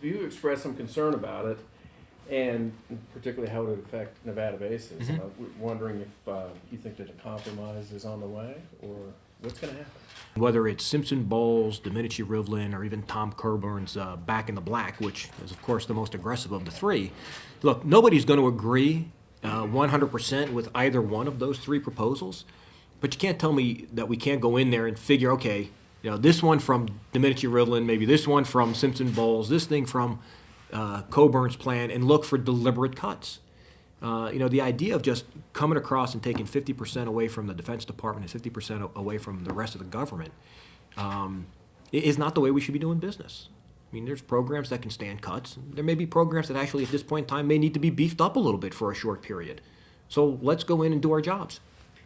you expressed some concern about it, and particularly how it would affect Nevada bases. Mhm. We're wondering if you think that a compromise is on the way, or what's going to happen? Whether it's Simpson Bowles, Domenici Rivlin, or even Tom Corburn's Back in the Black, which is, of course, the most aggressive of the three. Look, nobody's going to agree 100% with either one of those three proposals, but you can't tell me that we can't go in there and figure, okay, this one from Domenici Rivlin, maybe this one from Simpson Bowles, this thing from Coburn's plan, and look for deliberate cuts. The idea of just coming across and taking 50% away from the Defense Department and 50% away from the rest of the government is not the way we should be doing business. I mean, there's programs that can stand cuts. There may be programs that actually at this point in time may need to be beefed up a little bit for a short period. So let's go in and do our jobs.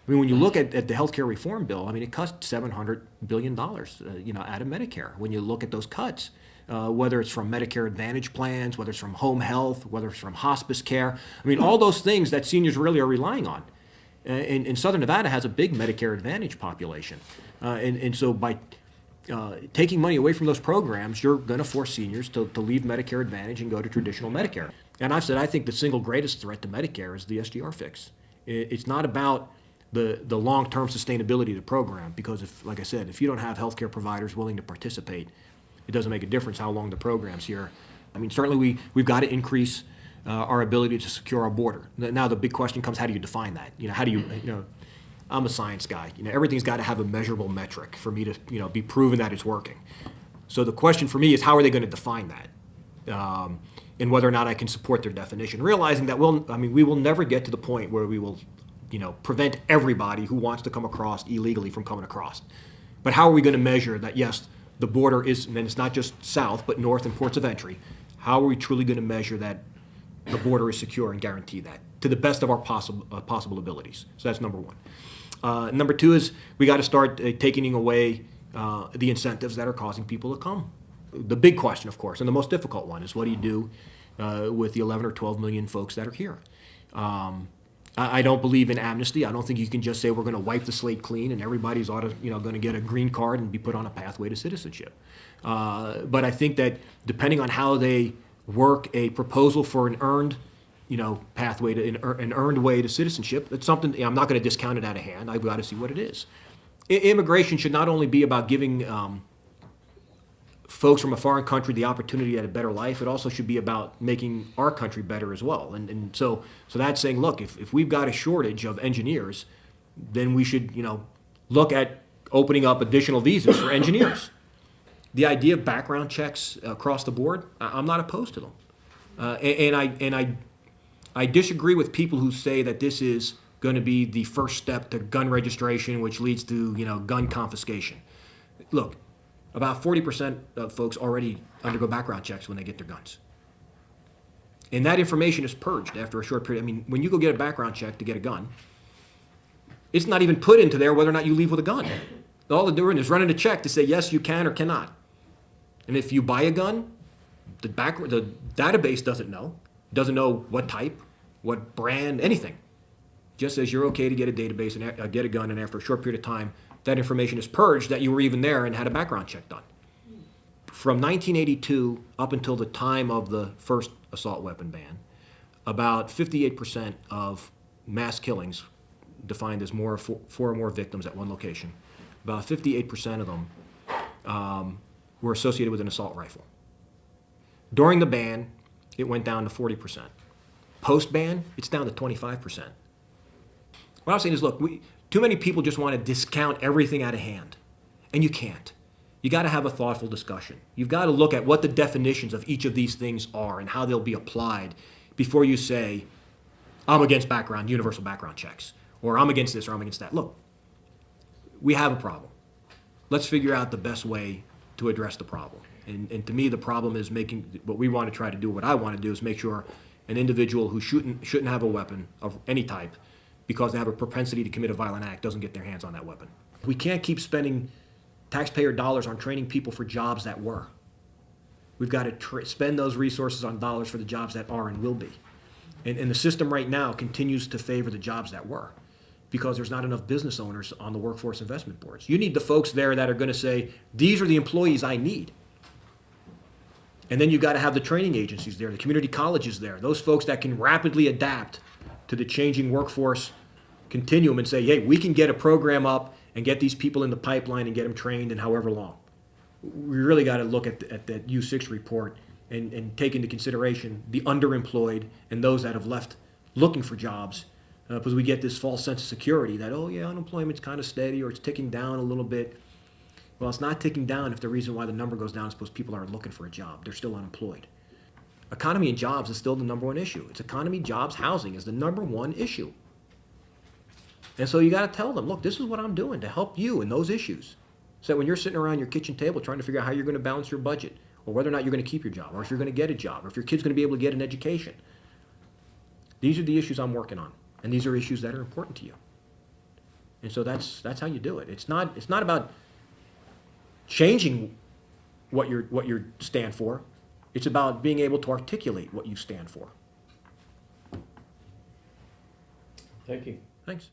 I mean, when you look at the healthcare reform bill, I mean, it cuts $700 billion, out of Medicare. When you look at those cuts, whether it's from Medicare Advantage plans, whether it's from home health, whether it's from hospice care. I mean, all those things that seniors really are relying on. And Southern Nevada has a big Medicare Advantage population. And so by taking money away from those programs, you're going to force seniors to leave Medicare Advantage and go to traditional Medicare. And I've said I think the single greatest threat to Medicare is the SGR fix. It's not about the long-term sustainability of the program, because like I said, if you don't have healthcare providers willing to participate, it doesn't make a difference how long the program's here. I mean, certainly we've got to increase our ability to secure our border. Now the big question comes, how do you define that? How do you, I'm a science guy. Everything's got to have a measurable metric for me to, be proven that it's working. So the question for me is, how are they going to define that? And whether or not I can support their definition, realizing that we will never get to the point where we will, prevent everybody who wants to come across illegally from coming across. But how are we going to measure that, yes, the border is, and it's not just south, but north and ports of entry? How are we truly going to measure that the border is secure and guarantee that to the best of our possible abilities? So that's number one. Number two is we got to start taking away the incentives that are causing people to come. The big question, of course, and the most difficult one is, what do you do with the 11 or 12 million folks that are here? I don't believe in amnesty. I don't think you can just say we're going to wipe the slate clean and everybody's going to get a green card and be put on a pathway to citizenship. But I think that depending on how they work a proposal for an earned, pathway to an earned way to citizenship, it's something. I'm not going to discount it out of hand. I've got to see what it is. Immigration should not only be about giving folks from a foreign country the opportunity at a better life, it also should be about making our country better as well. And so that's saying, look, if we've got a shortage of engineers, then we should, look at opening up additional visas for engineers. The idea of background checks across the board, I'm not opposed to them. And I disagree with people who say that this is going to be the first step to gun registration, which leads to, gun confiscation. Look, about 40% of folks already undergo background checks when they get their guns. And that information is purged after a short period. I mean, when you go get a background check to get a gun, it's not even put into there whether or not you leave with a gun. All they're doing is running a check to say, yes, you can or cannot. And if you buy a gun, the database doesn't know what type, what brand, anything. Just says you're okay to get a database and get a gun, and after a short period of time, that information is purged that you were even there and had a background check done. From 1982 up until the time of the first assault weapon ban, about 58% of mass killings, defined as four or more victims at one location, about 58% of them were associated with an assault rifle. During the ban, it went down to 40%. Post-ban, it's down to 25%. What I'm saying is, look, too many people just want to discount everything out of hand, and you can't. You got to have a thoughtful discussion. You've got to look at what the definitions of each of these things are and how they'll be applied before you say, I'm against universal background checks, or I'm against this, or I'm against that. Look, we have a problem. Let's figure out the best way to address the problem. And to me, the problem is making what we want to try to do, what I want to do is make sure an individual who shouldn't have a weapon of any type because they have a propensity to commit a violent act doesn't get their hands on that weapon. We can't keep spending taxpayer dollars on training people for jobs that were. We've got to spend those resources on dollars for the jobs that are and will be. And the system right now continues to favor the jobs that were because there's not enough business owners on the workforce investment boards. You need the folks there that are going to say, these are the employees I need. And then you got to have the training agencies there, the community colleges there, those folks that can rapidly adapt to the changing workforce continuum and say, hey, we can get a program up and get these people in the pipeline and get them trained in however long. We really got to look at that U6 report and take into consideration the underemployed and those that have left looking for jobs, because we get this false sense of security that, oh yeah, unemployment's kind of steady or it's ticking down a little bit. Well, it's not ticking down if the reason why the number goes down is because people aren't looking for a job. They're still unemployed. Economy and jobs is still the number one issue. It's economy, jobs, housing is the number one issue. And so you got to tell them, look, this is what I'm doing to help you in those issues. So when you're sitting around your kitchen table trying to figure out how you're going to balance your budget, or whether or not you're going to keep your job, or if you're going to get a job, or if your kid's going to be able to get an education, these are the issues I'm working on, and these are issues that are important to you. And so that's how you do it. It's not about changing what you stand for. It's about being able to articulate what you stand for. Thank you. Thanks.